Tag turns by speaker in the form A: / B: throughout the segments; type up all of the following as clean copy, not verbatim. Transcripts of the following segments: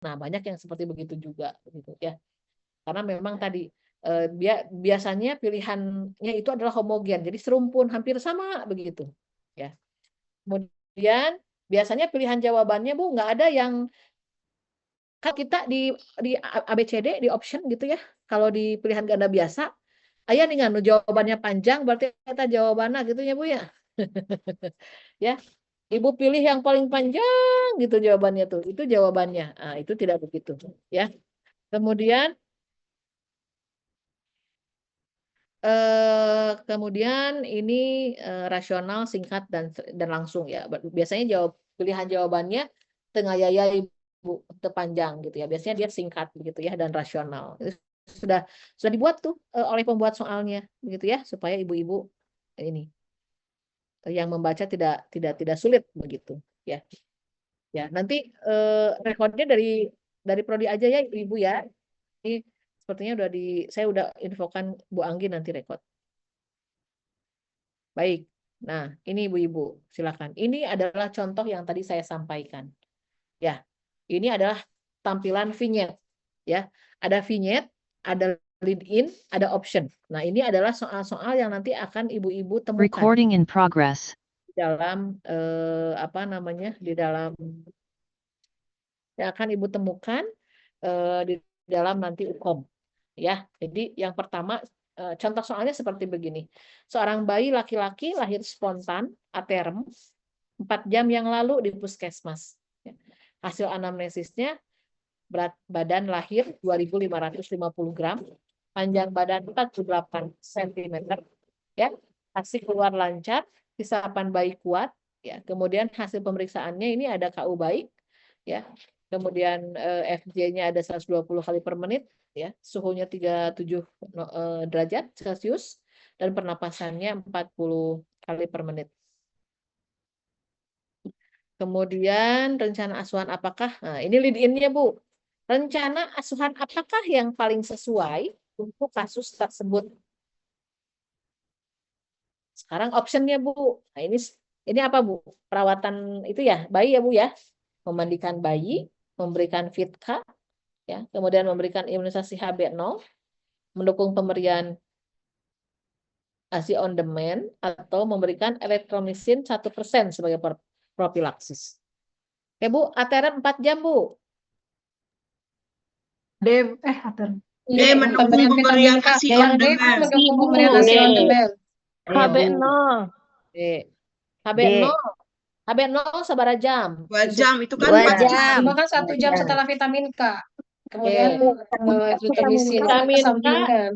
A: Nah, banyak yang seperti begitu juga gitu ya. Karena memang tadi biasanya pilihannya itu adalah homogen, jadi serumpun hampir sama begitu ya. Kemudian biasanya pilihan jawabannya Bu nggak ada yang kan kita di ABCD di option gitu ya. Kalau di pilihan ganda biasa, ayah nih kan jawabannya panjang berarti kita jawabannya gitu ya Bu ya. Ya, Ibu pilih yang paling panjang gitu jawabannya tuh. Itu jawabannya. Nah, itu tidak begitu ya. Kemudian kemudian ini rasional, singkat dan langsung ya. Biasanya pilihan jawabannya tengah yaya ibu terpanjang gitu ya. Biasanya dia singkat begitu ya dan rasional. Itu sudah dibuat tuh oleh pembuat soalnya begitu ya supaya ibu-ibu ini yang membaca tidak sulit begitu ya. Ya, nanti rekodnya dari prodi aja ya ibu ya. Ini sepertinya saya udah infokan Bu Anggi nanti rekod. Baik. Nah, ini ibu-ibu, silakan. Ini adalah contoh yang tadi saya sampaikan. Ya, ini adalah tampilan vignette. Ya, ada vignette, ada lead in, ada option. Nah, ini adalah soal-soal yang nanti akan ibu-ibu temukan.
B: Recording in progress.
A: Dalam apa namanya? Di dalam yang akan ibu temukan di dalam nanti UKOM. Ya, jadi yang pertama contoh soalnya seperti begini. Seorang bayi laki-laki lahir spontan, aterm, 4 jam yang lalu di puskesmas. Hasil anamnesisnya berat badan lahir 2.550 gram, panjang badan 48 cm, ya. Hasil keluar lancar, isapan bayi kuat, ya. Kemudian hasil pemeriksaannya ini ada KU baik, ya. Kemudian FJ-nya ada 120 kali per menit, ya, suhunya 37 derajat Celcius dan pernapasannya 40 kali per menit. Kemudian rencana asuhan apakah? Nah, ini lead in-nya Bu. Rencana asuhan apakah yang paling sesuai untuk kasus tersebut? Sekarang optionnya Bu. Nah, ini apa Bu? Perawatan itu ya, bayi ya Bu ya. Memandikan bayi, memberikan FITK, ya, kemudian memberikan imunisasi HB0, mendukung pemberian ASI on demand atau memberikan elektromisin 1% sebagai profilaksis. Oke Bu, ATR 4 jam Bu.
C: D mendukung pemberian ASI on demand.
D: Mendukung pemberian ASI on demand.
A: HB0. HB0. HB0 seberapa jam?
C: 2 jam itu kan
D: 2
C: 4
D: jam.
C: jam.
D: Bahkan 1 jam setelah vitamin K. Kemudian
A: Vitamin
D: vitamin
A: K.
D: kesampingkan.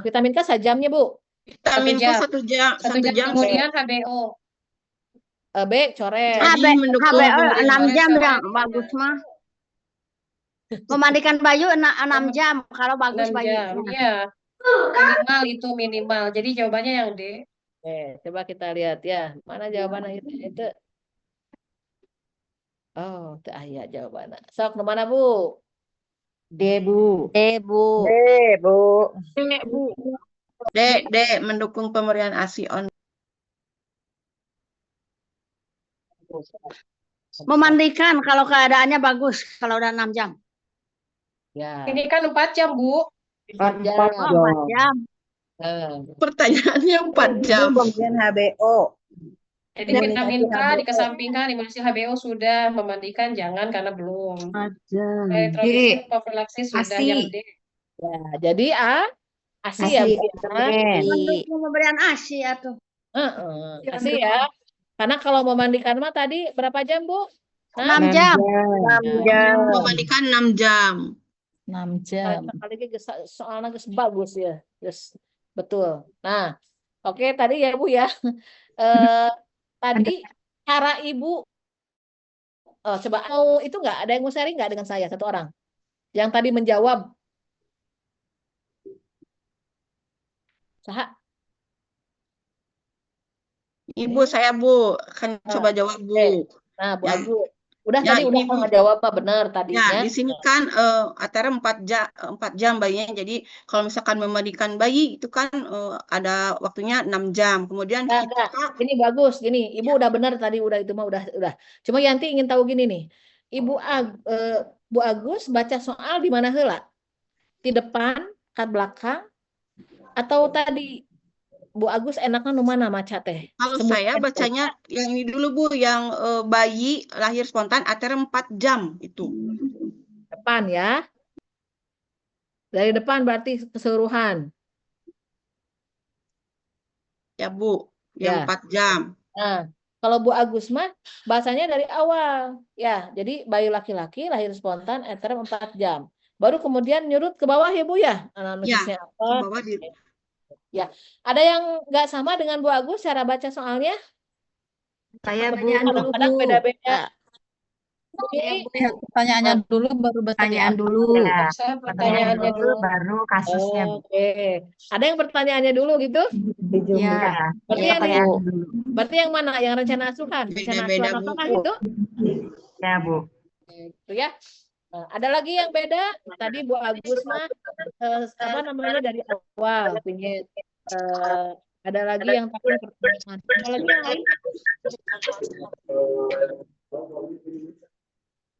A: Vitamin K sejamnya Bu.
C: Vitamin K 1 jam.
D: 1 jam kemudian HBO.
A: B coret.
C: Jadi mendukung pemberian
E: 6 jam yang bagus mah. Memandikan bayi 6 jam kalau bagus
D: 6
E: bayi.
D: jam. Iya. Minimal itu minimal. Jadi jawabannya yang D.
A: Coba kita lihat ya. Mana jawabannya itu? Oh, itu ayat jawabannya. Sok mana Bu?
F: D, Bu.
E: D, Bu.
C: D mendukung pemberian ASI on.
E: Memandikan kalau keadaannya bagus kalau udah 6 jam.
A: Ya.
D: Ini kan 4 jam, Bu.
F: 4
A: jam.
E: 4 jam.
C: Pertanyaannya 4 jam.
F: Pemberian HBO.
D: Jadi vitamin K dikesampingkan, imunisasi HBO sudah, memandikan jangan karena belum. Elektrolysis profilaksis sudah yang D.
A: Ya, jadi ASI ya Bu.
E: Mendukung pemberian ASI atau.
A: ASI ya. Karena kalau memandikan mah tadi berapa jam Bu?
E: 6 jam.
F: 6 jam.
C: Memandikan 6 jam.
E: 6 jam.
A: Kali ini soalnya bagus ya. Yes, betul. Nah, oke tadi ya Bu ya. Tadi cara Ibu coba itu nggak ada yang mau sharing nggak dengan saya satu orang yang tadi menjawab. Saha?
C: Ibu saya Bu akan coba jawab Bu.
A: Nah Bu Agu. Udah tadi udah ngejawab Pak benar tadinya.
C: Ya, di sini kan antara 4 jam bayinya. Jadi kalau misalkan memandikan bayi itu kan ada waktunya 6 jam. Kemudian
A: ini bagus gini. Ibu udah benar tadi itu mah udah. Cuma Yanti ingin tahu gini nih. Bu Agus baca soal di mana heula? Di depan, ke belakang, atau tadi Bu Agus enaknya nu mana maca teh?
C: Kalau
A: Semua
C: saya bacanya yang ini dulu Bu, yang bayi lahir spontan antara 4 jam itu.
A: depan ya. Dari depan berarti keseluruhan.
C: Ya Bu, yang
A: Ya.
C: 4 jam.
A: Nah, kalau Bu Agus mah bahasanya dari awal. Ya, jadi bayi laki-laki lahir spontan antara 4 jam. Baru kemudian nyurut ke bawah ya Bu ya.
C: Ya,
A: Analisisnya
C: ke
A: apa?
C: bawah di
A: Ya. Ada yang nggak sama dengan Bu Agus cara baca soalnya?
B: Saya Bu,
A: Kadang-kadang beda-beda.
B: ya,
A: Jadi,
B: Bu, ya, pertanyaannya dulu baru pertanyaan dulu.
D: Saya pertanyaannya dulu.
B: baru kasusnya. Bu.
A: oke. Ada yang pertanyaannya dulu gitu?
B: Ya,
A: Berarti yang
B: pertanyaan dulu.
A: Berarti yang mana? Yang rencana asuhan? Rencana
C: Beda-beda,
A: asuhan
C: Bu.
A: apakah itu?
B: Ya, Bu.
A: Itu ya. Nah, ada lagi yang beda. Tadi Bu Agus mah apa namanya dari awal punya ada lagi yang tadi pertanyaan. Ada lagi yang lain?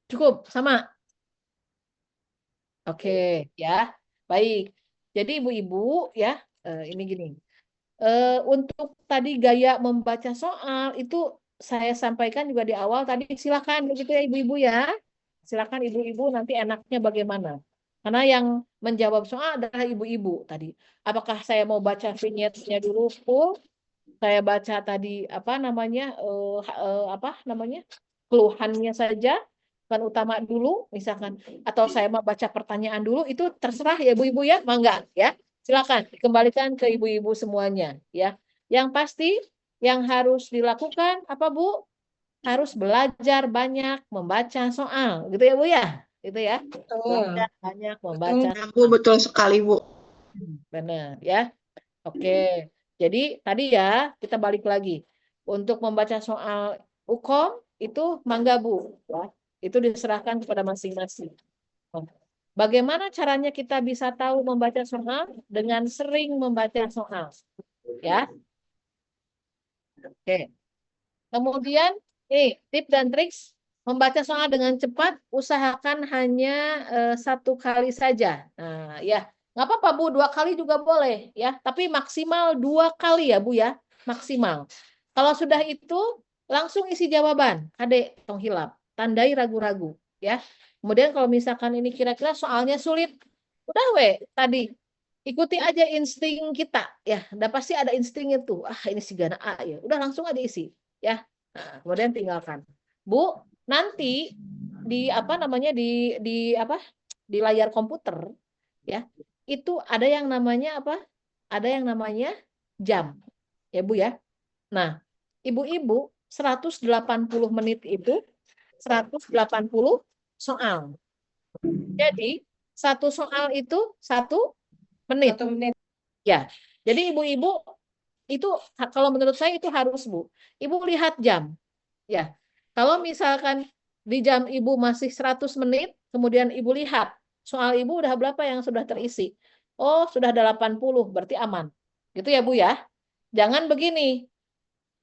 A: Cukup sama. Oke, ya. Baik. Jadi ibu-ibu ya, ini gini. Untuk tadi gaya membaca soal itu saya sampaikan juga di awal tadi, silakan begitu ya ibu-ibu ya. Silakan ibu-ibu nanti enaknya bagaimana. Karena yang menjawab soal adalah ibu-ibu tadi. Apakah saya mau baca vignette-nya dulu full? Saya baca tadi apa namanya keluhannya saja kan utama dulu misalkan, atau saya mau baca pertanyaan dulu, itu terserah ya ibu-ibu ya, mangga ya. Silakan dikembalikan ke ibu-ibu semuanya ya. Yang pasti yang harus dilakukan apa Bu? Harus belajar banyak membaca soal, gitu ya Bu ya? Gitu ya. Belajar banyak membaca.
C: Ya, Bu, betul sekali Bu.
A: Benar ya. Oke. Jadi tadi ya kita balik lagi. Untuk membaca soal UKOM itu mangga Bu ya. Itu diserahkan kepada masing-masing. Bagaimana caranya kita bisa tahu membaca soal? Dengan sering membaca soal. Ya. Oke. Kemudian, tips dan triks membaca soal dengan cepat, usahakan hanya 1 kali saja. Nah, ya. Nggak apa-apa Bu, 2 kali juga boleh. Ya. Tapi maksimal 2 kali ya Bu ya. Maksimal. Kalau sudah itu, langsung isi jawaban. Adek, tong hilap. Tandai ragu-ragu ya. Kemudian kalau misalkan ini kira-kira soalnya sulit, udah tadi ikuti aja insting kita ya. Udah pasti ada insting itu. Ini si Gana A ya. Udah langsung aja isi ya. Nah, kemudian tinggalkan. Bu, nanti di apa namanya di layar komputer ya. Itu ada yang namanya apa? Ada yang namanya jam. Ya Bu ya. Nah, ibu-ibu 180 menit itu 180 soal. Jadi, 1 soal itu 1 menit.
D: 1 menit.
A: Ya. Jadi ibu-ibu itu kalau menurut saya itu harus Bu. Ibu lihat jam. Ya. Kalau misalkan di jam ibu masih 100 menit, kemudian ibu lihat soal ibu udah berapa yang sudah terisi. Oh, sudah 80, berarti aman. Gitu ya Bu ya. Jangan begini.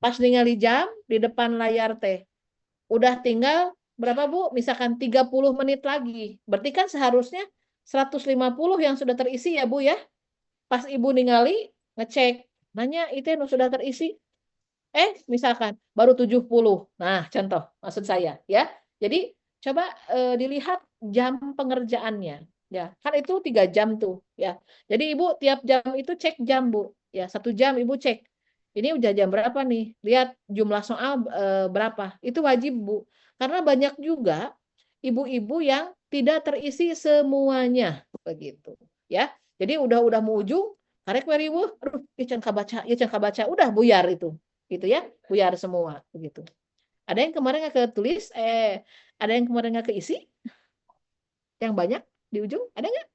A: Pas ningali jam di depan layar teh. Udah tinggal berapa Bu? Misalkan 30 menit lagi. Berarti kan seharusnya 150 yang sudah terisi ya Bu ya. Pas ibu ningali, ngecek. Nanya itu yang sudah terisi. Misalkan baru 70. Nah, contoh maksud saya ya. Jadi coba dilihat jam pengerjaannya. Ya, kan itu 3 jam tuh ya. Jadi ibu tiap jam itu cek jam Bu. Ya, 1 jam ibu cek. Ini udah jam berapa nih? Lihat jumlah soal berapa. Itu wajib Bu. Karena banyak juga ibu-ibu yang tidak terisi semuanya begitu. Ya. Jadi udah mau ujung, karek weri Bu. Aduh, ieu can kabaca, udah buyar itu. Gitu ya. Buyar semua begitu. Ada yang kemarin nggak ketulis, ada yang kemarin nggak keisi? Yang banyak di ujung, ada nggak?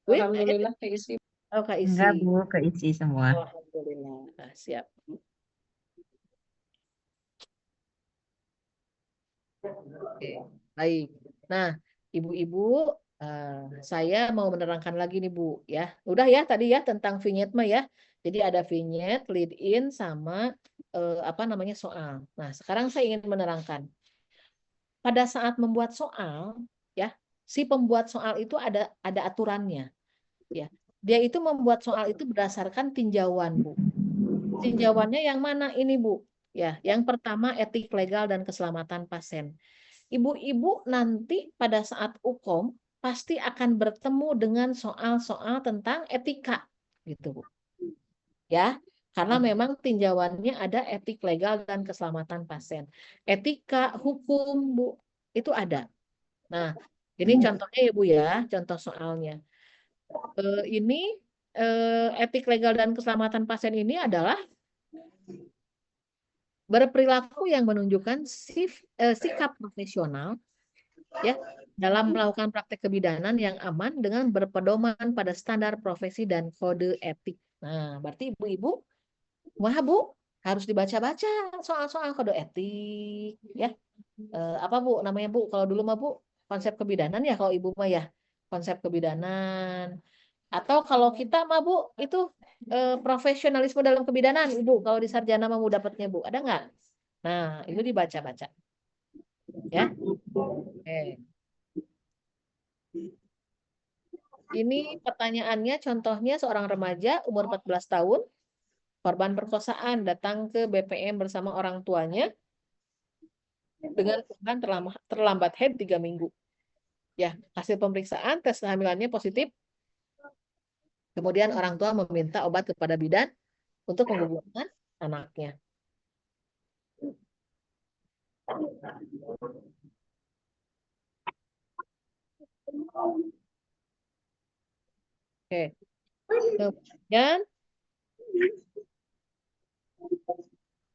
D: Alhamdulillah keisi.
A: Oh, keisi.
B: Enggak Bu, keisi semua.
A: Alhamdulillah. Nah, siap. Oke, baik. Nah, ibu-ibu, saya mau menerangkan lagi nih Bu ya. Udah ya tadi ya tentang vignette mah ya. Jadi ada vignette, lead in sama apa namanya soal. Nah, sekarang saya ingin menerangkan. pada saat membuat soal, ya, si pembuat soal itu ada aturannya, ya. Dia itu membuat soal itu berdasarkan tinjauan, Bu. Tinjauannya yang mana ini, Bu? Ya, yang pertama etik legal dan keselamatan pasien. Ibu-ibu nanti pada saat UKOM pasti akan bertemu dengan soal-soal tentang etika, gitu, Bu. Ya, karena memang tinjauannya ada etik legal dan keselamatan pasien. Etika, hukum, Bu, itu ada. Nah, ini contohnya ya, Bu ya, contoh soalnya. Ini etik legal dan keselamatan pasien ini adalah berperilaku yang menunjukkan sikap profesional, ya, dalam melakukan praktek kebidanan yang aman dengan berpedoman pada standar profesi dan kode etik. Nah, berarti ibu-ibu, wah Bu, harus dibaca-baca soal-soal kode etik, ya. Apa Bu namanya Bu? Kalau dulu mah Bu, konsep kebidanan ya, kalau ibu mah ya, konsep kebidanan. Atau kalau kita mah Bu, itu profesionalisme dalam kebidanan, Ibu. Kalau di sarjana mah Bu dapatnya Bu, ada nggak? Nah, itu dibaca-baca. Ya. Oke. Ini pertanyaannya, contohnya seorang remaja umur 14 tahun, korban perkosaan, datang ke BPM bersama orang tuanya dengan keluhan terlambat haid 3 minggu. Ya, hasil pemeriksaan tes kehamilannya positif. Kemudian orang tua meminta obat kepada bidan untuk menggugurkan anaknya. Oke. Kemudian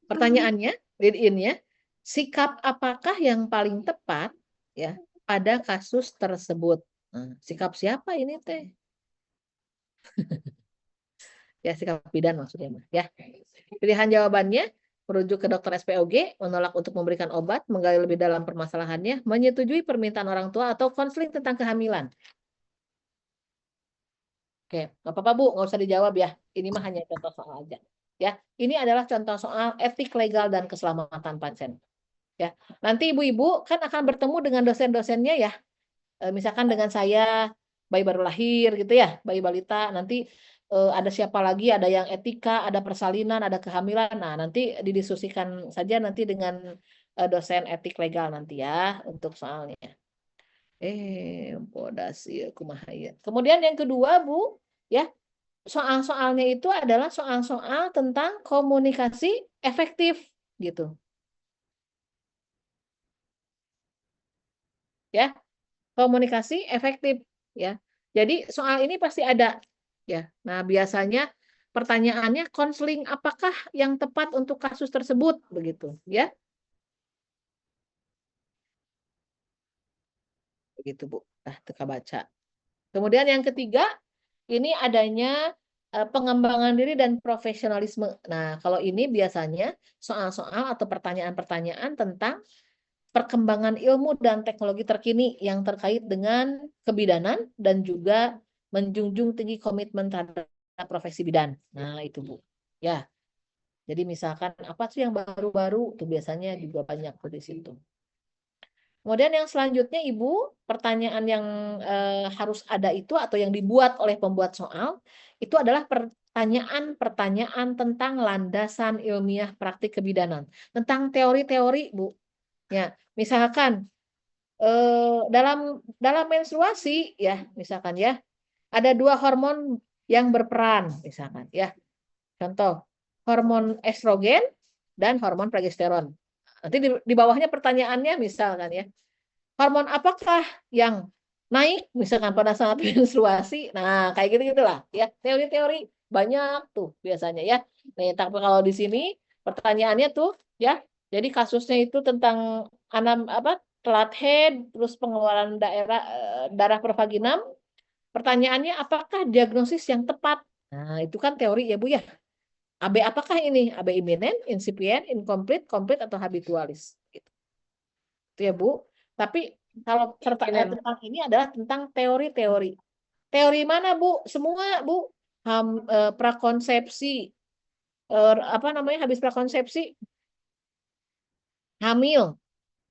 A: pertanyaannya, read in-nya, sikap apakah yang paling tepat ya pada kasus tersebut? Nah, sikap siapa ini teh? Ya, sikap bidan maksudnya, ya. Pilihan jawabannya merujuk ke dokter SPOG, menolak untuk memberikan obat, menggali lebih dalam permasalahannya, menyetujui permintaan orang tua, atau konseling tentang kehamilan. Oke, nggak apa-apa Bu, nggak usah dijawab ya. Ini mah hanya contoh soal aja. Ya, ini adalah contoh soal etik legal dan keselamatan pasien. Ya, nanti ibu-ibu kan akan bertemu dengan dosen-dosennya ya. Misalkan dengan saya, bayi baru lahir gitu ya, bayi balita. Nanti ada siapa lagi? Ada yang etika, ada persalinan, ada kehamilan. Nah, nanti didiskusikan saja nanti dengan dosen etik legal nanti ya untuk soalnya. Podasi kumahaya. Kemudian yang kedua Bu, ya, soal-soalnya itu adalah soal-soal tentang komunikasi efektif gitu. Ya, komunikasi efektif ya. Jadi soal ini pasti ada ya. Nah, biasanya pertanyaannya konseling apakah yang tepat untuk kasus tersebut begitu ya. Begitu Bu. Nah, teka baca. Kemudian yang ketiga, ini adanya pengembangan diri dan profesionalisme. Nah, kalau ini biasanya soal-soal atau pertanyaan-pertanyaan tentang perkembangan ilmu dan teknologi terkini yang terkait dengan kebidanan dan juga menjunjung tinggi komitmen terhadap profesi bidan. Nah, itu Bu. Ya. Jadi misalkan apa sih yang baru-baru? Itu biasanya juga banyak di situ. Kemudian yang selanjutnya Ibu, pertanyaan yang harus ada itu atau yang dibuat oleh pembuat soal itu adalah pertanyaan-pertanyaan tentang landasan ilmiah praktik kebidanan, tentang teori-teori Bu. Ya, misalkan dalam menstruasi ya, misalkan ya, ada 2 hormon yang berperan misalkan ya. Contoh, hormon estrogen dan hormon progesteron. Nanti di bawahnya pertanyaannya misalkan ya, hormon apakah yang naik misalkan pada saat menstruasi. Nah, kayak gitu-gitulah ya. Teori-teori banyak tuh biasanya ya. Nah, tapi kalau di sini pertanyaannya tuh ya, jadi kasusnya itu tentang telat head, terus pengeluaran darah per vaginam. Pertanyaannya apakah diagnosis yang tepat? Nah, itu kan teori ya Bu ya. AB apakah ini? AB imminent, incipient, incomplete, complete, atau habitualis? Gitu. Itu ya Bu. Tapi kalau tentang ini adalah tentang teori-teori. Teori mana Bu? Semua Bu. Prakonsepsi. Habis prakonsepsi? Hamil.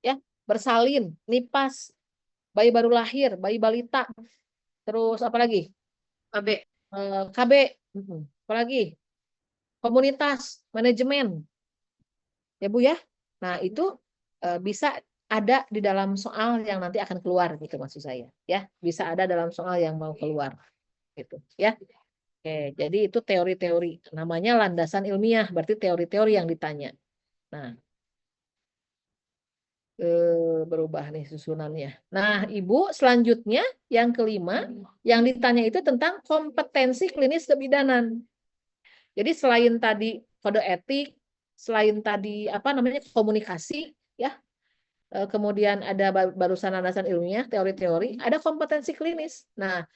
A: Ya, bersalin, nipas, bayi baru lahir, bayi balita, terus apa lagi?
D: KB.
A: KB, apa lagi? Komunitas, manajemen, ya Bu ya. Nah itu bisa ada di dalam soal yang nanti akan keluar gitu maksud saya, ya. Bisa ada dalam soal yang mau keluar, gitu, ya. Oke, jadi itu teori-teori, namanya landasan ilmiah, berarti teori-teori yang ditanya. Nah, berubah nih susunannya. Nah, Ibu, selanjutnya yang kelima, yang ditanya itu tentang kompetensi klinis kebidanan. Jadi selain tadi kode etik, selain tadi apa namanya komunikasi, ya, kemudian ada barusan landasan ilmiah, teori-teori, ada kompetensi klinis. Nah,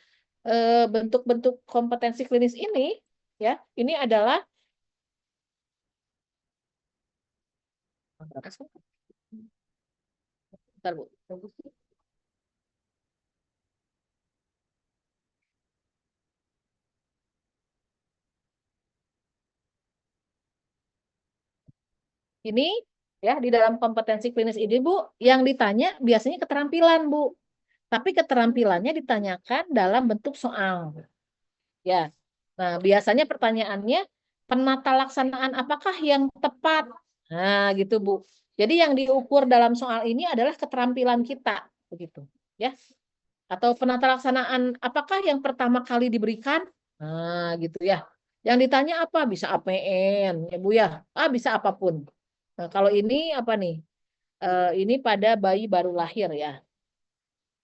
A: bentuk-bentuk kompetensi klinis ini, ya, ini adalah bentar, Bu. Ini ya di dalam kompetensi klinis ini Bu, yang ditanya biasanya keterampilan Bu. Tapi keterampilannya ditanyakan dalam bentuk soal. Ya. Nah, biasanya pertanyaannya penata laksanaan apakah yang tepat? Nah, gitu Bu. Jadi yang diukur dalam soal ini adalah keterampilan kita, begitu. Ya. Atau penata laksanaan apakah yang pertama kali diberikan? Nah, gitu ya. Yang ditanya apa? Bisa APN, ya Bu ya. Bisa apapun. Nah, kalau ini apa nih? Ini pada bayi baru lahir ya.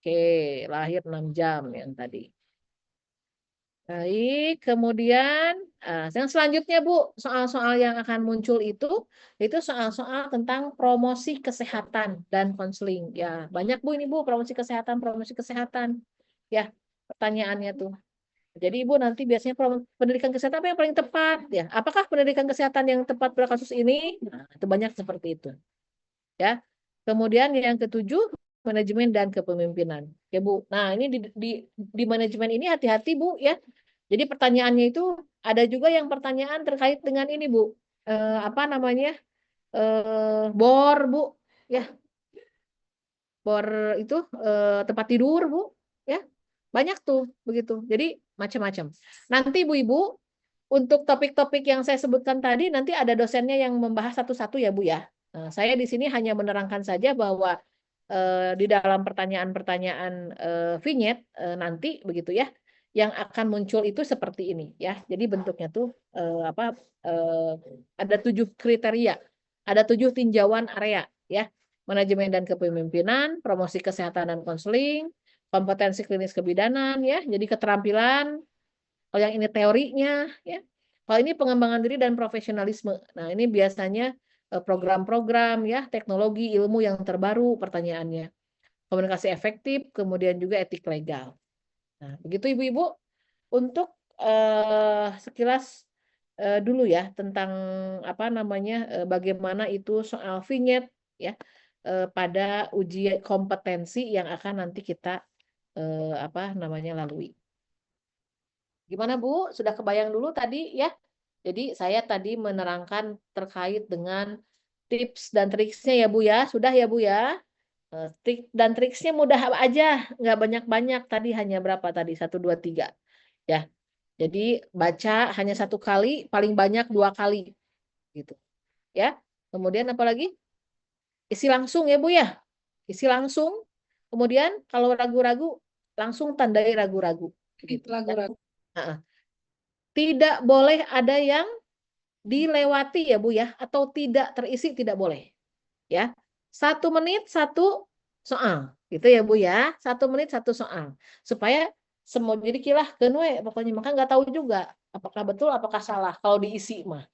A: Oke, lahir 6 jam yang tadi. Baik, kemudian yang selanjutnya Bu, soal-soal yang akan muncul itu soal-soal tentang promosi kesehatan dan konseling. Ya, banyak Bu ini Bu, promosi kesehatan. Ya, pertanyaannya tuh. Jadi Ibu nanti biasanya pendidikan kesehatan apa yang paling tepat ya? Apakah pendidikan kesehatan yang tepat pada kasus ini? Nah, itu banyak seperti itu. Ya. Kemudian yang ketujuh, manajemen dan kepemimpinan. Ya Bu. Nah, ini di manajemen ini hati-hati Bu ya. Jadi pertanyaannya itu ada juga yang pertanyaan terkait dengan ini Bu. Apa namanya? Bor Bu. Ya, bor itu tempat tidur Bu. Ya. Banyak tuh begitu. Jadi macam-macam. Nanti Bu-Ibu untuk topik-topik yang saya sebutkan tadi nanti ada dosennya yang membahas satu-satu ya Bu ya. Nah, saya di sini hanya menerangkan saja bahwa di dalam pertanyaan-pertanyaan vignette nanti begitu ya, yang akan muncul itu seperti ini ya. Jadi bentuknya tuh apa? Ada 7 kriteria, ada 7 tinjauan area ya. Manajemen dan kepemimpinan, promosi kesehatan dan konseling, kompetensi klinis kebidanan ya. Jadi keterampilan. Kalau yang ini teorinya ya. Kalau ini pengembangan diri dan profesionalisme. Nah, ini biasanya program-program ya, teknologi, ilmu yang terbaru pertanyaannya. Komunikasi efektif, kemudian juga etik legal. Nah, begitu Ibu-ibu untuk sekilas dulu ya tentang apa namanya bagaimana itu soal vignette ya pada uji kompetensi yang akan nanti kita apa namanya lalui. Gimana Bu? Sudah kebayang dulu tadi ya? Jadi saya tadi menerangkan terkait dengan tips dan triksnya ya Bu ya. Sudah ya Bu ya? Trik dan triksnya mudah aja, nggak banyak-banyak. Tadi hanya berapa tadi? 1, 2, 3. Ya. Jadi baca hanya 1 kali, paling banyak 2 kali. Gitu. Ya. Kemudian apa lagi? Isi langsung ya Bu ya. Isi langsung. Kemudian kalau ragu-ragu, langsung tandai ragu-ragu. Gitu.
D: Ragu-ragu.
A: Tidak boleh ada yang dilewati ya Bu ya, atau tidak terisi tidak boleh. Ya, 1 menit 1 soal, gitu ya Bu ya, 1 menit 1 soal, supaya semua jadi kilah kenwe pokoknya maka nggak tahu juga apakah betul apakah salah kalau diisi mah.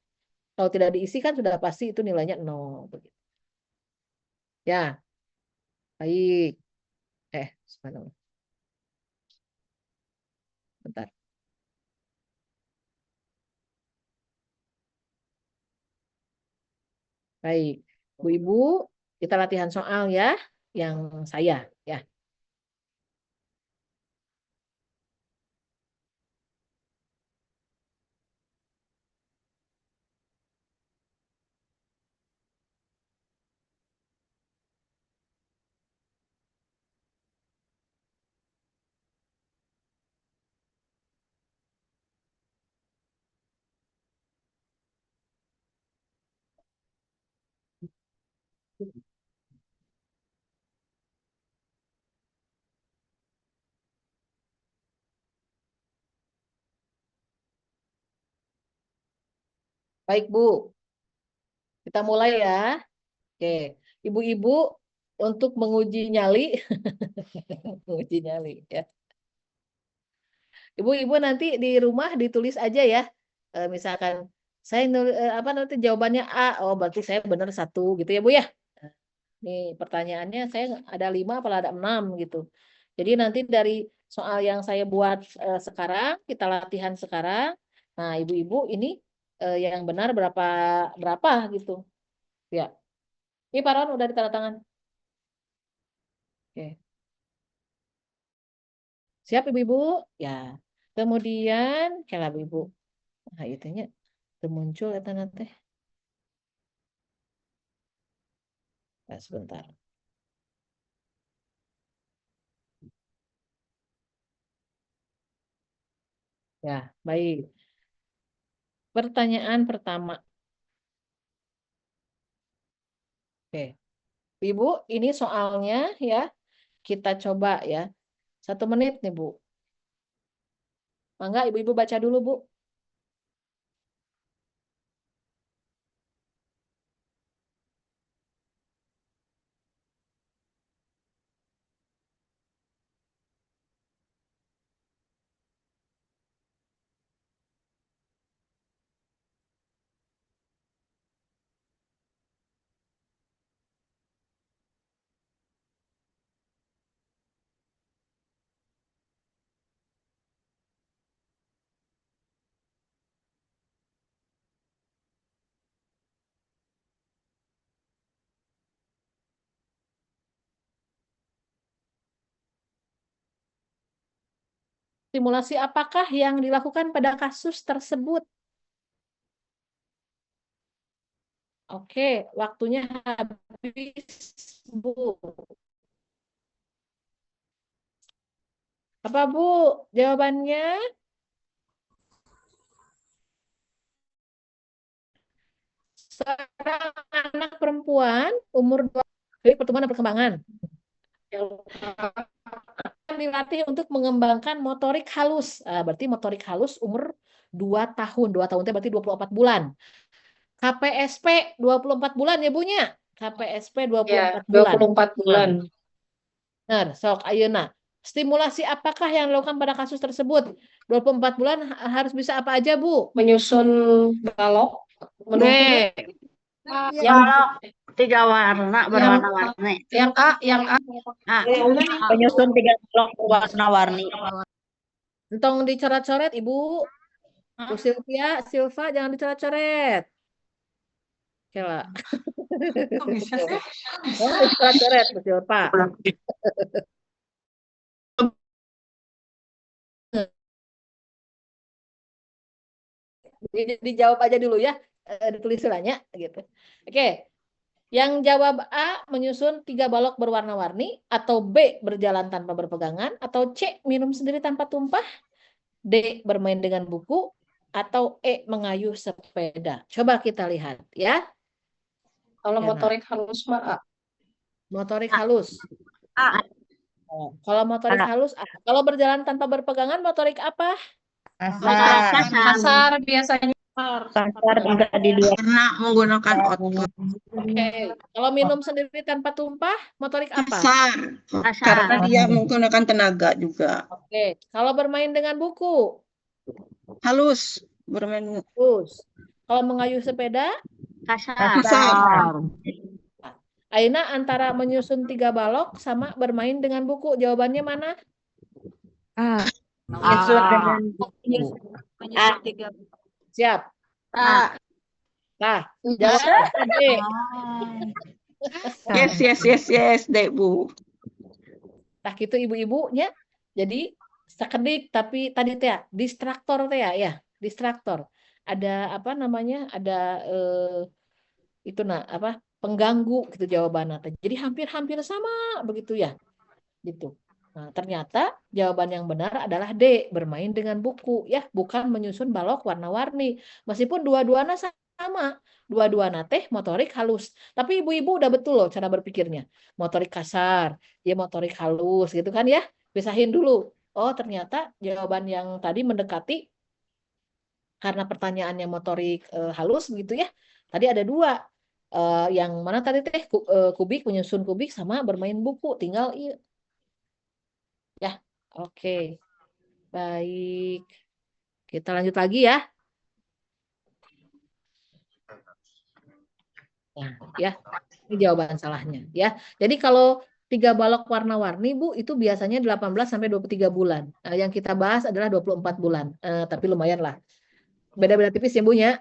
A: Kalau tidak diisi kan sudah pasti itu nilainya 0 begitu. Ya, baik. Sebentar. Bentar. Baik, Bu-ibu, kita latihan soal ya, yang saya ya. Baik, Bu. Kita mulai ya. Oke. Ibu-ibu untuk menguji nyali, menguji nyali ya. Ibu-ibu nanti di rumah ditulis aja ya. Misalkan saya apa nanti jawabannya A, oh berarti saya benar 1 gitu ya Bu ya. Nih pertanyaannya saya ada 5 apa ada 6 gitu. Jadi nanti dari soal yang saya buat sekarang kita latihan sekarang. Nah ibu-ibu ini yang benar berapa berapa gitu ya. Ini Pak Ron udah ditanda tangan. Oke. Siap ibu-ibu? Ya. Kemudian kalau ibu, nah itunya muncul ya nanti. Nah, sebentar. Ya, baik. Pertanyaan pertama. Oke. Ibu, ini soalnya ya. Kita coba ya. 1 menit nih, Bu. Mangga ibu-ibu baca dulu, Bu. Simulasi apakah yang dilakukan pada kasus tersebut? Oke, waktunya habis, Bu. Apa, Bu? Jawabannya? Seorang anak perempuan umur 2 klik pertumbuhan dan perkembangan. Dilatih untuk mengembangkan motorik halus. Berarti motorik halus umur 2 tahun. 2 tahun itu berarti 24 bulan. KPSP 24 bulan ya Bunya? KPSP 24 bulan.
D: 24 bulan.
A: Benar, sok ayeuna. Stimulasi apakah yang dilakukan pada kasus tersebut? 24 bulan harus bisa apa aja, Bu?
D: Menyusun balok.
E: Yang 3 warna berwarna-warni.
D: Yang A, yang A.
F: Penyusun 3 blok warna-warni.
A: Entong dicoret-coret, Ibu. Bu Silvia, Silva jangan dicoret-coret. Oke lah.
D: Bisa sih.
A: Oh, dicoret-coret, Bu Silva. Dijawab aja dulu ya, ditulis ulangnya gitu. Oke. Yang jawab A menyusun 3 balok berwarna-warni, atau B berjalan tanpa berpegangan, atau C minum sendiri tanpa tumpah, D bermain dengan buku, atau E mengayuh sepeda. Coba kita lihat ya.
D: Kalau
A: Ya,
D: motorik halus mah A.
A: Motorik halus.
E: A.
A: Oh, kalau motorik halus A. Kalau berjalan tanpa berpegangan motorik apa?
D: Kasar biasanya.
F: Kasar juga di dua.
C: Karena menggunakan otot.
A: Oke. Kalau minum sendiri tanpa tumpah motorik apa?
C: Kasar. Karena dia menggunakan tenaga juga.
A: Oke. Kalau bermain dengan buku?
C: Halus. Bermain
A: Halus. Kalau mengayuh sepeda?
C: kasar.
A: Aina antara menyusun 3 balok sama bermain dengan buku. Jawabannya mana?
B: Menyusun dengan buku.
A: Siap.
E: A.
A: Nah, jangan tadi.
C: Yes, Dek Bu.
A: Nah, gitu ibu-ibunya. Jadi sekedik tapi tadi teh distraktor teh ya, distraktor. Ada apa namanya? Ada itu apa? Pengganggu gitu jawabannya. Jadi hampir-hampir sama begitu ya. Gitu. Nah, ternyata jawaban yang benar adalah D, bermain dengan buku ya, bukan menyusun balok warna-warni. Meskipun dua-duanya sama. Dua-duana teh motorik halus. Tapi ibu-ibu udah betul loh cara berpikirnya. Motorik kasar, ya motorik halus gitu kan ya. Pisahin dulu. Oh, ternyata jawaban yang tadi mendekati karena pertanyaannya motorik halus gitu ya. Tadi ada dua. Yang mana tadi teh kubik, menyusun kubik sama bermain buku. Tinggal iya. Ya, oke. Baik. Kita lanjut lagi ya. Nah, ya, ini jawaban salahnya ya. Jadi kalau 3 balok warna-warni Bu itu biasanya 18 sampai 23 bulan. Yang kita bahas adalah 24 bulan. Tapi lumayan lah. Beda-beda tipis ya Bu ya.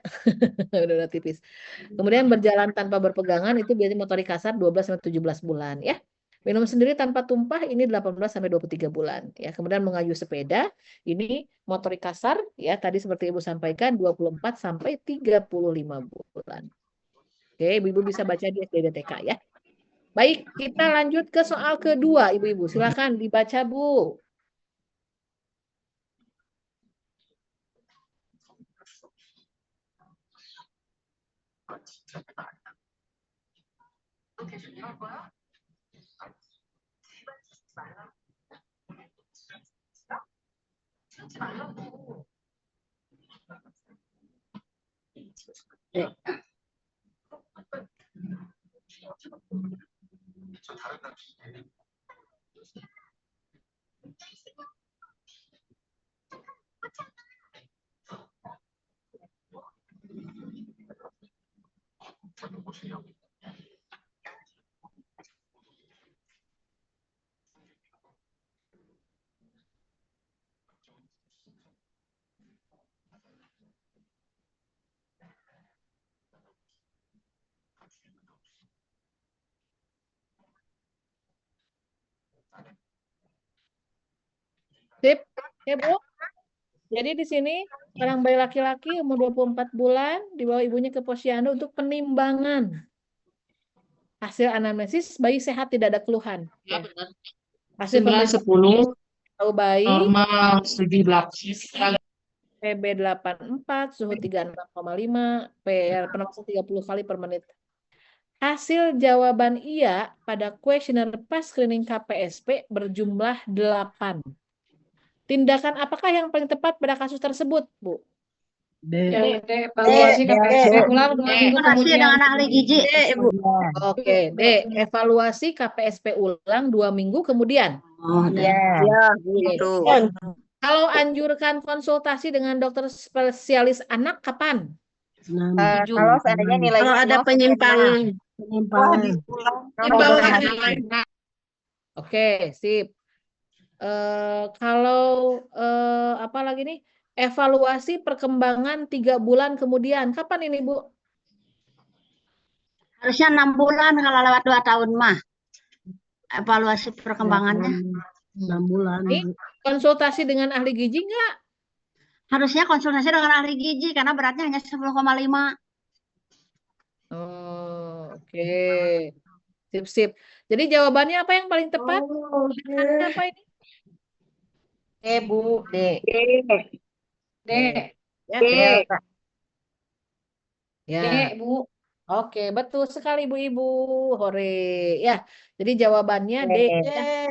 A: Beda-beda tipis. Kemudian berjalan tanpa berpegangan itu biasanya motorik kasar 12 sampai 17 bulan ya. Minum sendiri tanpa tumpah ini 18 sampai 23 bulan ya. Kemudian mengayuh sepeda ini motorik kasar ya tadi seperti Ibu sampaikan 24 sampai 35 bulan. Oke, Ibu-ibu bisa baca di SDDTK ya. Baik, kita lanjut ke soal kedua, Ibu-ibu. Silakan dibaca, Bu. Sip, ya Bu. Jadi di sini seorang bayi laki-laki umur 24 bulan dibawa ibunya ke posyandu untuk penimbangan. Hasil anamnesis bayi sehat tidak ada keluhan.
G: Ya, benar.
A: Hasil
G: 9-10
A: tahu bayi
G: normal 17
A: PB 84, suhu 36,5, PR pernapasan 30 kali per menit. Hasil jawaban iya pada kuesioner pas screening KPSP berjumlah 8. Tindakan apakah yang paling tepat pada kasus tersebut, Bu?
D: Yang D, evaluasi KPSP ulang 2 minggu
E: Evaluasi
D: kemudian.
E: dengan ahli gizi.
A: Oke, D. Evaluasi KPSP ulang 2 minggu kemudian.
E: Oh,
F: Ya, gitu.
A: Kalau anjurkan konsultasi dengan dokter spesialis anak kapan?
F: Kalau seandainya nilainya
C: Kalau ada
F: 0,
C: penyimpangan.
A: Oke, sip. Kalau apa lagi nih? Evaluasi perkembangan 3 bulan kemudian. Kapan ini, Bu?
E: Harusnya 6 bulan kalau lewat 2 tahun mah. Evaluasi perkembangannya.
B: 6 bulan.
A: Ini konsultasi dengan ahli gizi enggak?
E: Harusnya konsultasi dengan ahli gizi karena beratnya hanya 10,5.
A: Oh, oke. Sip. Jadi jawabannya apa yang paling tepat? Apa ini?
F: Bu, D.
D: D,
A: Ya. Ya.
D: D, Bu.
A: Oke, betul sekali Bu-ibu. Hore. Ya. Jadi jawabannya D.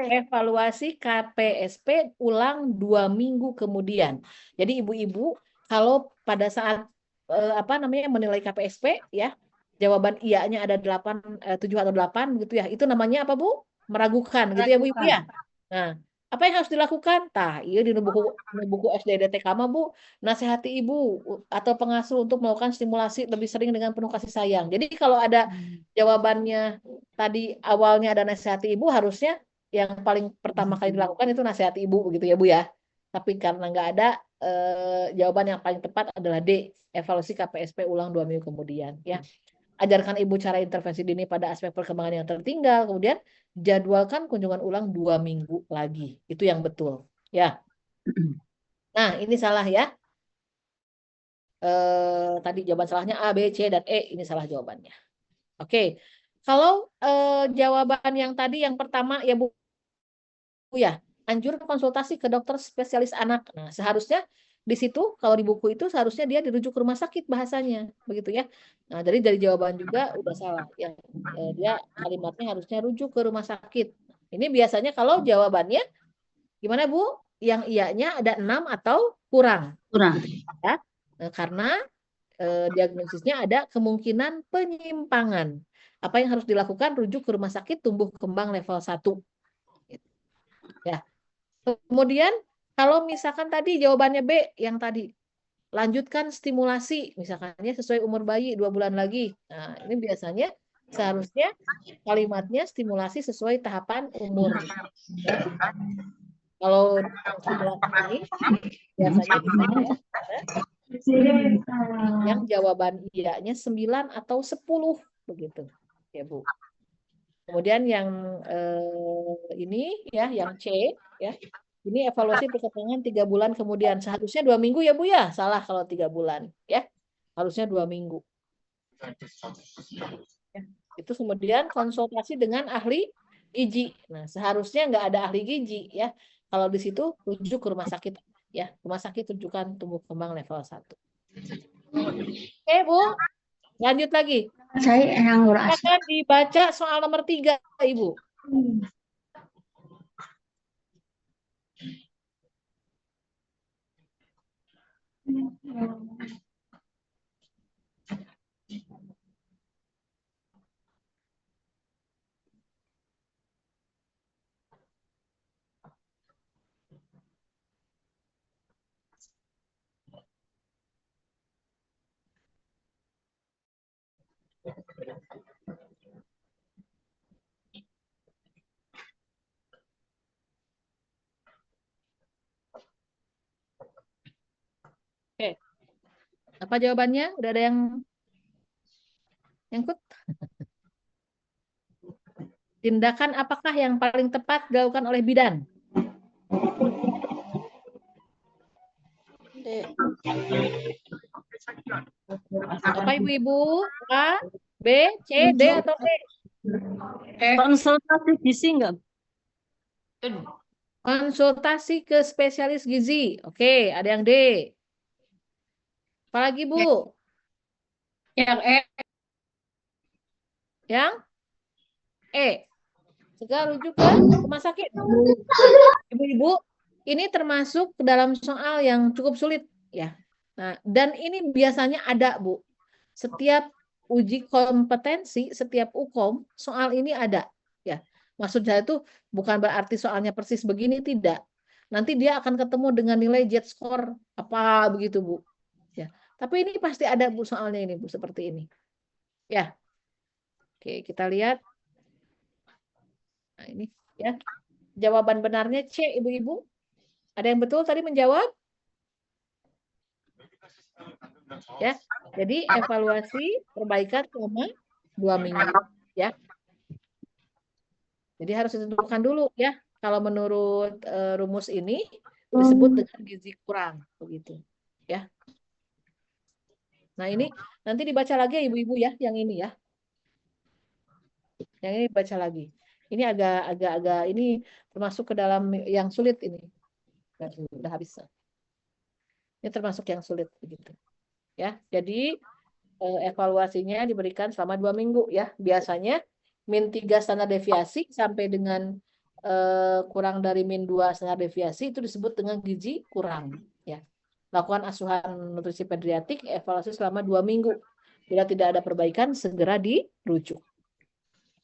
A: Evaluasi KPSP ulang 2 minggu kemudian. Jadi ibu-ibu kalau pada saat menilai KPSP ya, jawaban iya-nya ada 7 atau 8 gitu ya. Itu namanya apa, Bu? Meragukan gitu ya, Bu-ibu ya. Nah, apa yang harus dilakukan? Iya di buku SDDTK mah Bu, nasihati ibu atau pengasuh untuk melakukan stimulasi lebih sering dengan penuh kasih sayang. Jadi kalau ada jawabannya tadi awalnya ada nasihati ibu, harusnya yang paling pertama kali dilakukan itu nasihati ibu begitu ya Bu ya. Tapi karena nggak ada, jawaban yang paling tepat adalah D, evaluasi KPSP ulang 2 minggu kemudian ya. Ajarkan ibu cara intervensi dini pada aspek perkembangan yang tertinggal, kemudian jadwalkan kunjungan ulang 2 minggu lagi. Itu yang betul. Ya. Nah, ini salah ya. Tadi jawaban salahnya A, B, C, dan E. Ini salah jawabannya. Oke. Kalau jawaban yang tadi yang pertama ya Bu ya, anjur konsultasi ke dokter spesialis anak. Nah, seharusnya di situ kalau di buku itu seharusnya dia dirujuk ke rumah sakit bahasanya, begitu ya. Nah, jadi dari jawaban juga udah salah. Yang dia kalimatnya harusnya rujuk ke rumah sakit. Ini biasanya kalau jawabannya gimana Bu? Yang iyanya ada 6 atau kurang.
E: Kurang.
A: Ya. Nah, karena diagnosisnya ada kemungkinan penyimpangan. Apa yang harus dilakukan? Rujuk ke rumah sakit tumbuh kembang level 1. Ya. Kemudian kalau misalkan tadi jawabannya B yang tadi, lanjutkan stimulasi misalkannya sesuai umur bayi 2 bulan lagi. Nah, ini biasanya seharusnya kalimatnya stimulasi sesuai tahapan umur. Ya. Kalau stimulasi ini biasanya bisa ya, yang jawaban iyanya 9 atau 10 begitu ya Bu. Kemudian yang ini ya yang C ya, ini evaluasi perkembangan 3 bulan kemudian, seharusnya 2 minggu ya Bu ya, salah kalau 3 bulan ya, harusnya 2 minggu ya. Itu kemudian konsultasi dengan ahli gizi. Nah, seharusnya nggak ada ahli gizi ya, kalau di situ rujuk ke rumah sakit ya, rumah sakit rujukan tumbuh kembang level 1. Oke Bu, lanjut lagi.
E: Saya yang ngurus.
A: Akan dibaca soal nomor 3 Ibu. Oke. Apa jawabannya? Udah ada yang nyangkut? Tindakan apakah yang paling tepat dilakukan oleh bidan? Apa ibu-ibu? A, B, C, D atau E?
F: Konsultasi gizi enggak?
A: Konsultasi ke spesialis gizi. Oke, ada yang D. Apalagi Bu?
D: Yang E.
A: Yang E. Segera rujuk ke rumah sakit. Ibu-ibu, ini termasuk ke dalam soal yang cukup sulit ya. Nah, dan ini biasanya ada Bu. Setiap uji kompetensi, setiap UKOM, soal ini ada ya. Maksud saya itu bukan berarti soalnya persis begini, tidak. Nanti dia akan ketemu dengan nilai Z-score apa begitu Bu. Ya. Tapi ini pasti ada Bu soalnya ini Bu seperti ini. Ya. Oke, kita lihat. Nah, ini ya. Jawaban benarnya C, Ibu-ibu. Ada yang betul tadi menjawab? Ya. Jadi evaluasi perbaikan selama 2 minggu ya. Jadi harus ditentukan dulu ya. Kalau menurut rumus ini disebut dengan gizi kurang begitu ya. Nah, ini nanti dibaca lagi ya Ibu-ibu ya, yang ini ya. Yang ini baca lagi. Ini agak ini termasuk ke dalam yang sulit ini. Udah habis. Ini termasuk yang sulit begitu. Ya. Jadi evaluasinya diberikan selama 2 minggu ya. Biasanya -3 standar deviasi sampai dengan kurang dari -2 standar deviasi itu disebut dengan gizi kurang ya. Lakukan asuhan nutrisi pediatrik, evaluasi selama 2 minggu. Bila tidak ada perbaikan, segera dirujuk.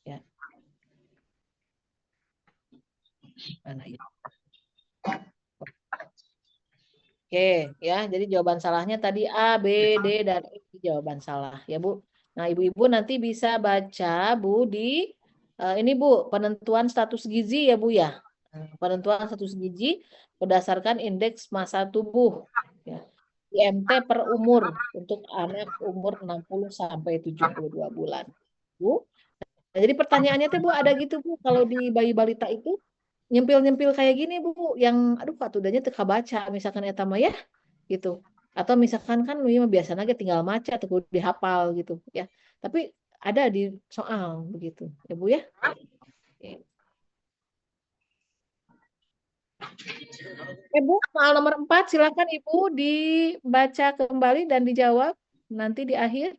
A: Ya. Mana itu? Oke, ya. Jadi jawaban salahnya tadi A, B, D, dan E jawaban salah ya Bu. Nah, ibu-ibu nanti bisa baca Bu di ini Bu, penentuan status gizi ya Bu ya. Penentuan status gizi berdasarkan indeks massa tubuh ya. IMT per umur untuk anak umur 60 sampai 72 bulan. Bu. Nah, jadi pertanyaannya tuh Bu ada gitu Bu, kalau di bayi balita itu nyempil-nyempil kayak gini Bu, yang aduh patudahnya teu kabaca misalkan eta mah ya gitu. Atau misalkan kan lu biasanya tinggal maca atau dihafal gitu ya. Tapi ada di soal begitu ya Bu ya. Oke. Bu, soal nomor 4 silakan Ibu dibaca kembali dan dijawab nanti di akhir.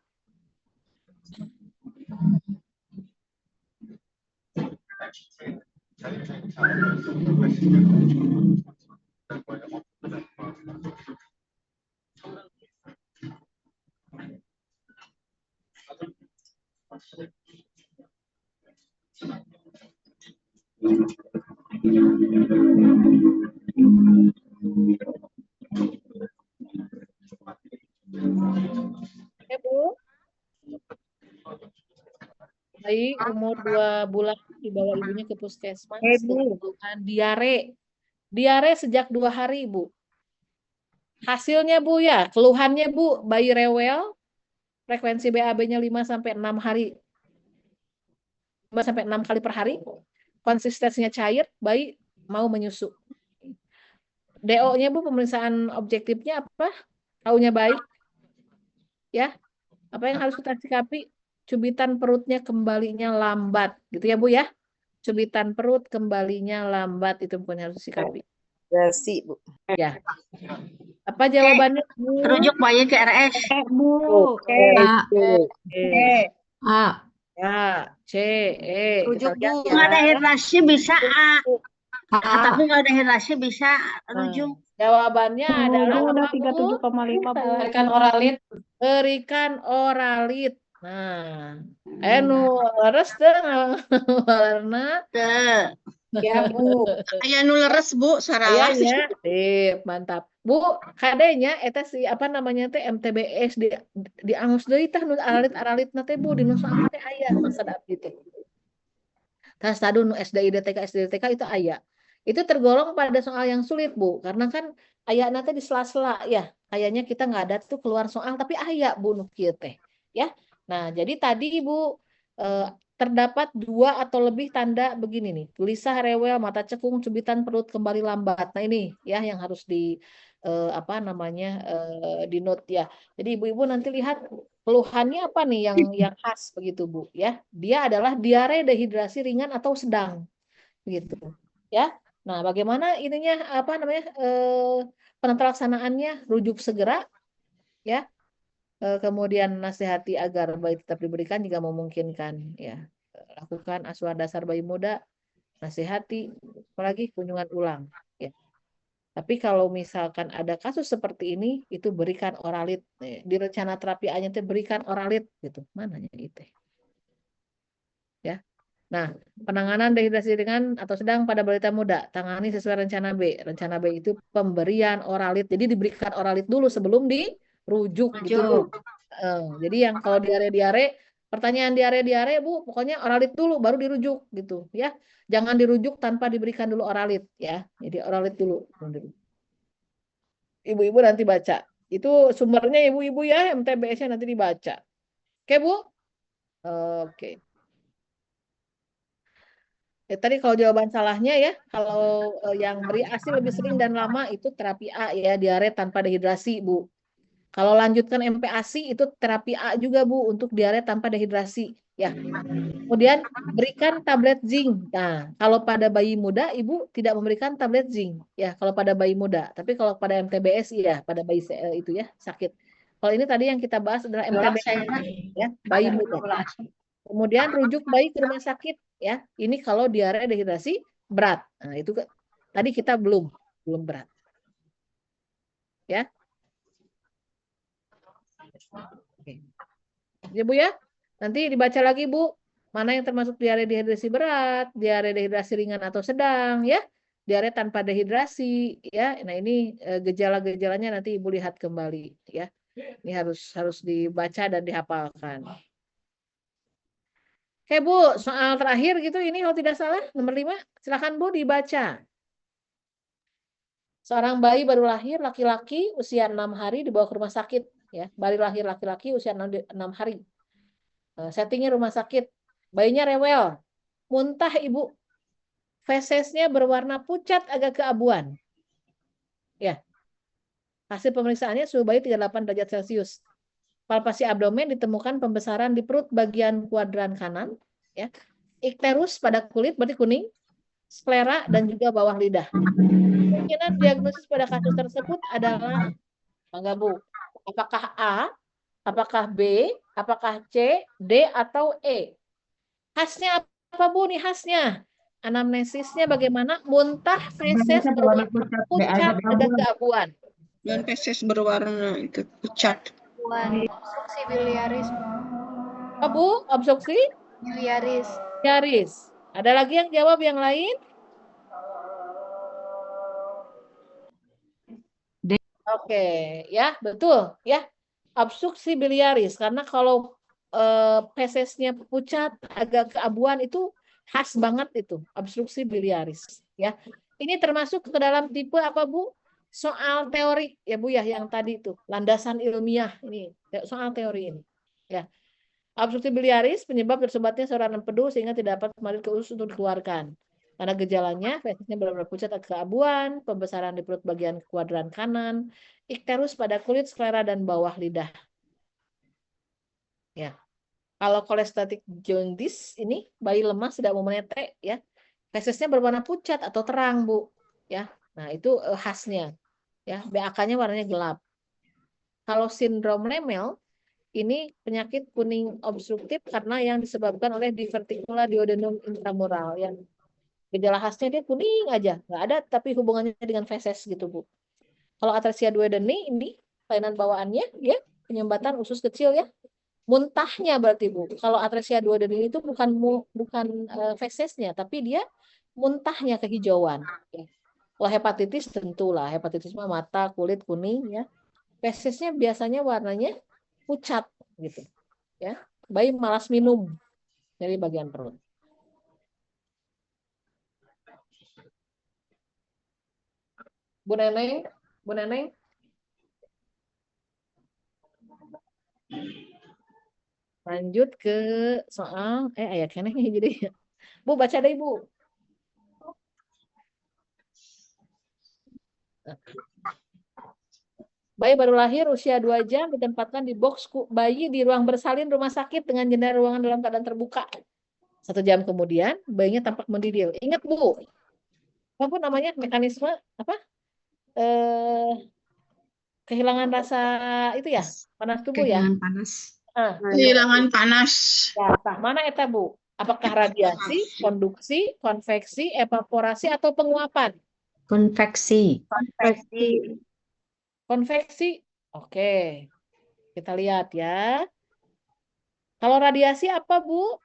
A: Ya, Bu. Bayi umur 2 bulan dibawa ibunya ke puskesmas dengan keluhan diare. Diare sejak 2 hari, Bu. Hasilnya, Bu, ya, keluhannya, Bu, bayi rewel, frekuensi BAB-nya 5-6 hari. 5-6 kali per hari. Konsistensinya cair, bayi mau menyusu. DO-nya, Bu, pemeriksaan objektifnya apa? Taunya baik. Ya. Apa yang harus kita sikapi? Cubitan perutnya kembalinya lambat, gitu ya Bu ya. Cubitan perut kembalinya lambat, itu bukan harus disikapi.
F: Dasi, Bu.
A: Ya. Apa jawabannya Bu?
E: Rujuk bayi ke RS.
B: Bu.
A: A, ya, C, E.
F: Rujuk,
A: Kita lihat
F: Bu.
A: ya.
E: Nggak ada hidrasi bisa A. Tapi nggak ada hidrasi bisa rujuk.
A: Jawabannya adalah
B: Udah
A: apa Bu?
B: 37,5 Bu.
D: Berikan oralit.
A: Berikan oralit. Nah, nu leres teh warna.
D: Ya, Bu.
C: Aya nu leres Bu,
A: Iya
C: saralah sih.
A: ya, sip, mantap. Bu, kadenya eta si apa namanya teh MTBS di angus deui tah nu aralit-aralitna teh Bu, di nu soal teh aya masa abdi teh. Tas tadu nu SDI DTK itu aya. Itu tergolong pada soal yang sulit Bu, karena kan aya teh di sela-sela ya. Kayaknya kita nggak ada tuh keluar soal tapi aya Bu nu kieu teh. Ya. Nah, jadi tadi Ibu terdapat 2 atau lebih tanda begini nih, gelisah, rewel, mata cekung, cubitan perut kembali lambat. Nah ini ya yang harus di apa namanya di note ya. Jadi ibu-ibu nanti lihat keluhannya apa nih yang khas begitu Bu ya. Dia adalah diare, dehidrasi ringan atau sedang begitu ya. Nah bagaimana ininya apa namanya penata laksanaannya, rujuk segera ya. Kemudian nasihati agar bayi tetap diberikan jika memungkinkan ya. Lakukan asuhan dasar bayi muda, nasihati, apalagi kunjungan ulang ya. Tapi kalau misalkan ada kasus seperti ini itu berikan oralit. Di rencana terapi A-nya itu berikan oralit gitu. Mananya itu? Ya. Nah, penanganan dehidrasi ringan atau sedang pada balita muda, tangani sesuai rencana B. Rencana B itu pemberian oralit. Jadi diberikan oralit dulu sebelum dirujuk gitu Bu. Jadi yang kalau diare-diare, pertanyaan diare-diare Bu, pokoknya oralit dulu baru dirujuk gitu ya. Jangan dirujuk tanpa diberikan dulu oralit ya. Jadi oralit dulu. Ibu-ibu nanti baca. Itu sumbernya ibu-ibu ya, MTBS-nya nanti dibaca. Oke Bu? Oke. Tadi kalau jawaban salahnya ya, kalau yang beri ASI lebih sering dan lama itu terapi A ya, diare tanpa dehidrasi Bu. Kalau lanjutkan MPASI itu terapi A juga Bu untuk diare tanpa dehidrasi ya. Kemudian berikan tablet zinc. Nah, kalau pada bayi muda Ibu tidak memberikan tablet zinc ya kalau pada bayi muda. Tapi kalau pada MTBS ya, pada bayi itu ya sakit. Kalau ini tadi yang kita bahas adalah MTBS ya, bayi muda. Kemudian rujuk bayi ke rumah sakit ya. Ini kalau diare dehidrasi berat. Nah, itu tadi kita belum berat. Ya. Oke. Ya Bu ya. Nanti dibaca lagi Bu. Mana yang termasuk diare dehidrasi berat, diare dehidrasi ringan atau sedang ya. Diare tanpa dehidrasi ya. Nah, ini gejala-gejalanya nanti Ibu lihat kembali ya. Ini harus dibaca dan dihafalkan. Oke Bu, soal terakhir gitu ini kalau tidak salah nomor 5. Silakan Bu dibaca. Seorang bayi baru lahir laki-laki usia 6 hari dibawa ke rumah sakit ya. Bayi lahir laki-laki usia 6 hari. Settingnya rumah sakit. Bayinya rewel. Muntah Ibu. Fesesnya berwarna pucat agak keabuan. Ya. Hasil pemeriksaannya suhu bayi 38 derajat Celcius. Palpasi abdomen ditemukan pembesaran di perut bagian kuadran kanan ya. Ikterus pada kulit berarti kuning. sklera, dan juga bawah lidah. Kemungkinan diagnosis pada kasus tersebut adalah, enggak Bu, apakah A, apakah B, apakah C, D, atau E? Khasnya apa Bu nih khasnya? Anamnesisnya bagaimana? Muntah, feses, berwarna pucat, agak keabuan.
C: Dan feses berwarna itu pucat.
B: Obstruksi biliaris.
A: Apa Bu? Obstruksi?
B: Biliaris.
A: Biliaris. Ada lagi yang jawab yang lain? Oke, ya betul ya. Obstruksi biliaris karena kalau fesesnya pucat, agak keabuan itu khas banget itu obstruksi biliaris ya. Ini termasuk ke dalam tipe apa Bu? Soal teori ya Bu ya yang tadi itu landasan ilmiah ini soal teori ini ya. Obstruksi biliaris penyebab tersebatnya saluran empedu sehingga tidak dapat mengalir ke usus untuk dikeluarkan. Karena gejalanya, fesesnya benar-benar pucat agak keabuan, pembesaran di perut bagian kuadran kanan, ikterus pada kulit, sklera, dan bawah lidah. Ya, kalau kolestatik jaundice ini bayi lemah tidak mau menetek, ya, fesesnya berwarna pucat atau terang Bu, ya. Nah itu khasnya, ya. BAK-nya warnanya gelap. Kalau sindrom Lemel ini penyakit kuning obstruktif karena yang disebabkan oleh diverticula duodenum intramural yang gejala khasnya dia kuning aja, nggak ada tapi hubungannya dengan feses gitu Bu. Kalau atresia duodeni ini kelainan bawaannya ya penyumbatan usus kecil ya, muntahnya berarti Bu. Kalau atresia duodeni itu bukan fesesnya tapi dia muntahnya kehijauan. Ya. Kalau hepatitis tentulah hepatitis mata kulit kuning ya, fesesnya biasanya warnanya pucat gitu ya. Bayi malas minum dari bagian perut. Bu Neneng, Bu Neneng. Lanjut ke soal ayat keneh jadi. Bu baca deh Bu. Bayi baru lahir usia 2 jam ditempatkan di box bayi di ruang bersalin rumah sakit dengan jendela ruangan dalam keadaan terbuka. 1 jam kemudian bayinya tampak mendidil. Ingat Bu, apa namanya mekanisme apa? Kehilangan rasa itu ya, panas tubuh ya.
E: Kehilangan panas.
C: Kehilangan panas.
A: Ya, mana eta Bu? Apakah radiasi, konduksi, konveksi, evaporasi, atau penguapan?
E: Konveksi.
A: Konveksi. Oke. Kita lihat ya. Kalau radiasi apa, Bu?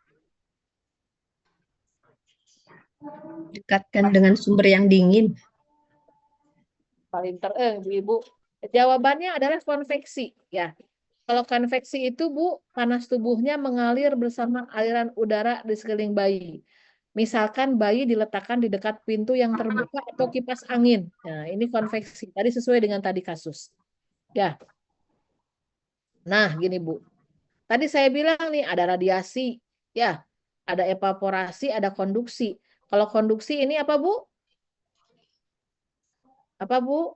E: Dekatkan dengan sumber yang dingin.
A: Paling Ibu. Jawabannya adalah konveksi, ya. Kalau konveksi itu, Bu, panas tubuhnya mengalir bersama aliran udara di sekeliling bayi. Misalkan bayi diletakkan di dekat pintu yang terbuka atau kipas angin. Nah, ini konveksi. Tadi sesuai dengan tadi kasus. Ya. Nah, gini Bu. Tadi saya bilang nih ada radiasi, ya. Ada evaporasi, ada konduksi. Kalau konduksi ini apa, Bu? Apa, Bu?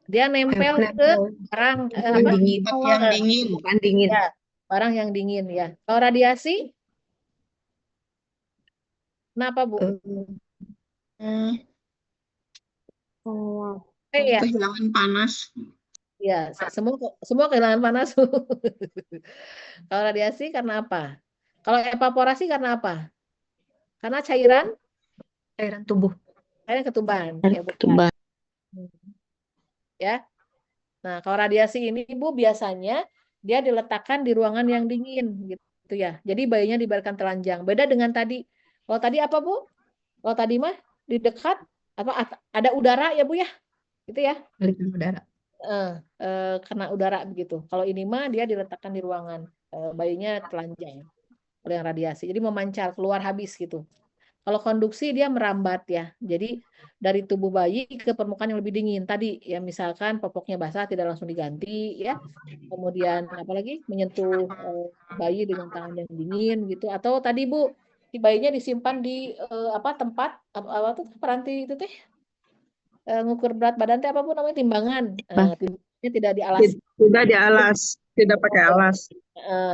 A: Dia nempel ke barang
E: dingin.
C: Yang dingin.
E: Bukan dingin.
A: Ya, barang yang dingin ya. Kalau radiasi? Kenapa, Bu? Ya.
C: Kehilangan panas.
A: Ya, semua kehilangan panas. Kalau radiasi karena apa? Kalau evaporasi karena apa? Karena cairan
E: tubuh.
A: Cairan ketumban.
E: Ketumban.
A: Ya. Nah, kalau radiasi ini Bu biasanya dia diletakkan di ruangan yang dingin gitu ya. Jadi bayinya dibiarkan telanjang. Beda dengan tadi. Kalau tadi apa Bu? Kalau tadi mah di dekat apa ada udara ya Bu ya? Gitu ya.
E: Aliran udara.
A: Kena udara begitu. Kalau ini mah dia diletakkan di ruangan. Bayinya telanjang oleh radiasi. Jadi memancar keluar habis gitu. Kalau konduksi dia merambat ya. Jadi dari tubuh bayi ke permukaan yang lebih dingin. Tadi ya misalkan popoknya basah tidak langsung diganti ya. Kemudian apalagi menyentuh bayi dengan tangan yang dingin gitu. Atau tadi Bu, si bayinya disimpan di tempat apa tuh peranti itu teh ngukur berat badan teh apa Bu namanya timbangan. Timbangannya tidak di alas.
F: Tidak di alas, tidak pakai alas.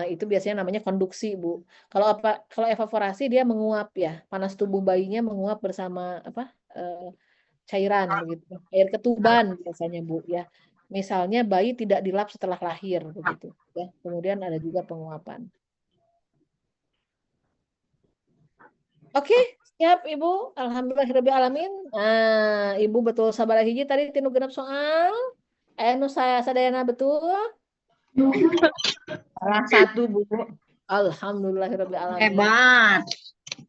A: Itu biasanya namanya konduksi, Bu. Kalau evaporasi dia menguap ya, panas tubuh bayinya menguap bersama cairan begitu. Air ketuban biasanya, Bu, ya. Misalnya bayi tidak dilap setelah lahir begitu, ya. Kemudian ada juga penguapan. Oke, siap Ibu. Alhamdulillahirobbilalamin. Nah, Ibu betul sabar hiji tadi tinu genep soal. Nu saya sadayana betul. Salah satu, Bu. Alhamdulillahirobbilalamin.
E: Hebat.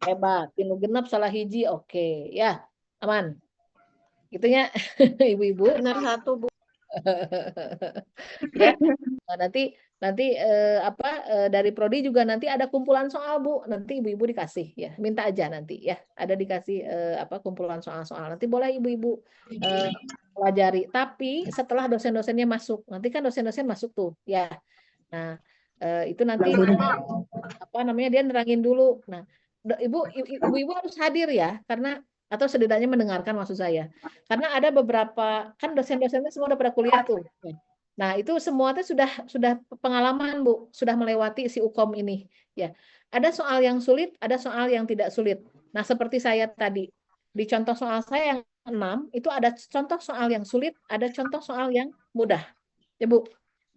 A: Hebat. Tinu genep salah hiji. Oke, ya. Aman. Gitunya Ibu-ibu.
C: Benar satu, Bu.
A: Ya. Nah, nanti dari prodi juga nanti ada kumpulan soal, Bu. Nanti ibu-ibu dikasih ya. Minta aja nanti ya. Ada dikasih kumpulan soal-soal. Nanti boleh ibu-ibu pelajari. Tapi setelah dosen-dosennya masuk. Nanti kan dosen-dosen masuk tuh ya. Nah, itu nanti dia nerangin dulu. Nah, ibu-ibu harus hadir ya, karena atau setidaknya mendengarkan maksud saya. Karena ada beberapa kan dosen-dosennya semua udah pada kuliah tuh. Nah, itu semua tuh sudah pengalaman, Bu, sudah melewati si UKOM ini, ya. Ada soal yang sulit, ada soal yang tidak sulit. Nah, seperti saya tadi, di contoh soal saya yang 6, itu ada contoh soal yang sulit, ada contoh soal yang mudah. Ya, Bu.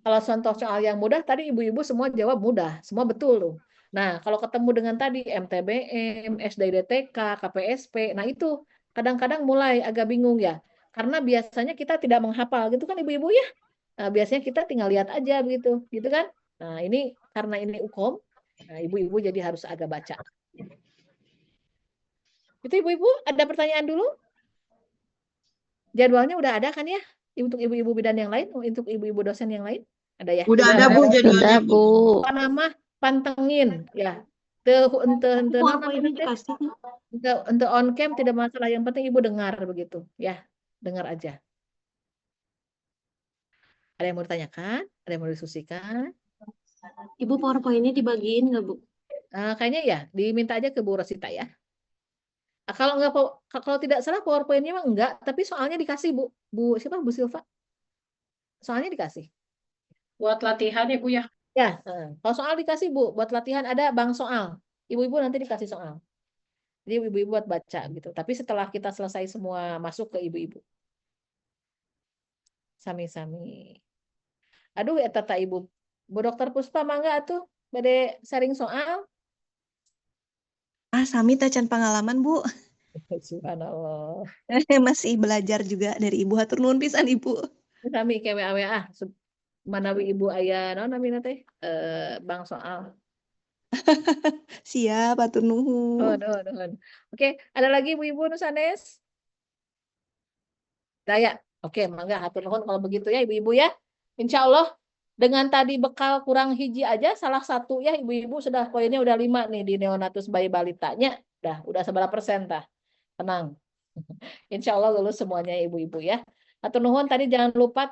A: Kalau contoh soal yang mudah, tadi ibu-ibu semua jawab mudah, semua betul loh. Nah, kalau ketemu dengan tadi MTBM, SDIDTK, KPSP, nah itu kadang-kadang mulai agak bingung ya. Karena biasanya kita tidak menghafal gitu kan ibu-ibu ya. Nah, biasanya kita tinggal lihat aja begitu, gitu kan? Nah, ini karena ini UKOM, nah, ibu-ibu jadi harus agak baca. Itu ibu-ibu ada pertanyaan dulu? Jadwalnya udah ada kan ya? Untuk ibu-ibu bidan yang lain, untuk ibu-ibu dosen yang lain? Ada ya?
C: Udah ada, Bu, jadwalnya, Bu.
A: Apa nama? Pantengin ya. Ente on cam tidak masalah, yang penting ibu dengar begitu ya. Dengar aja. Ada yang mau ditanyakan? Ada yang mau didiskusikan?
F: Ibu PowerPoint-nya dibagiin nggak, Bu?
A: Kayaknya ya, diminta aja ke Bu Rosita ya. Kalau tidak salah PowerPoint-nya mah enggak, tapi soalnya dikasih Bu siapa? Bu Silva. Soalnya dikasih.
D: Buat latihan ya, Bu ya.
A: Ya, kalau soal dikasih Bu, buat latihan ada bank soal. Ibu-ibu nanti dikasih soal. Jadi ibu-ibu buat baca gitu. Tapi setelah kita selesai semua masuk ke ibu-ibu. Sami-sami. Aduh, ya tata ibu. Bu Dokter Puspa mangga atuh bade sharing soal.
H: Sami tacan pengalaman, Bu.
A: Subhanallah.
H: Masih belajar juga dari Ibu. Hatur nuhun pisan, Ibu.
A: Sami ke WA manawi ibu aya naon namina teh bang soal.
H: Siap, hatur nuhun.
A: Oke, ada lagi ibu-ibu nu sanes? Daya. Oke, mangga hatur nuhun kalau begitu ya ibu-ibu ya. Insya Allah dengan tadi bekal kurang hiji aja salah satu ya ibu-ibu sudah poinnya udah 5 nih di neonatus bayi balitanya. Udah seberapa persen tah? Tenang. Insya Allah lulus semuanya ibu-ibu ya. Hatur nuhun tadi jangan lupa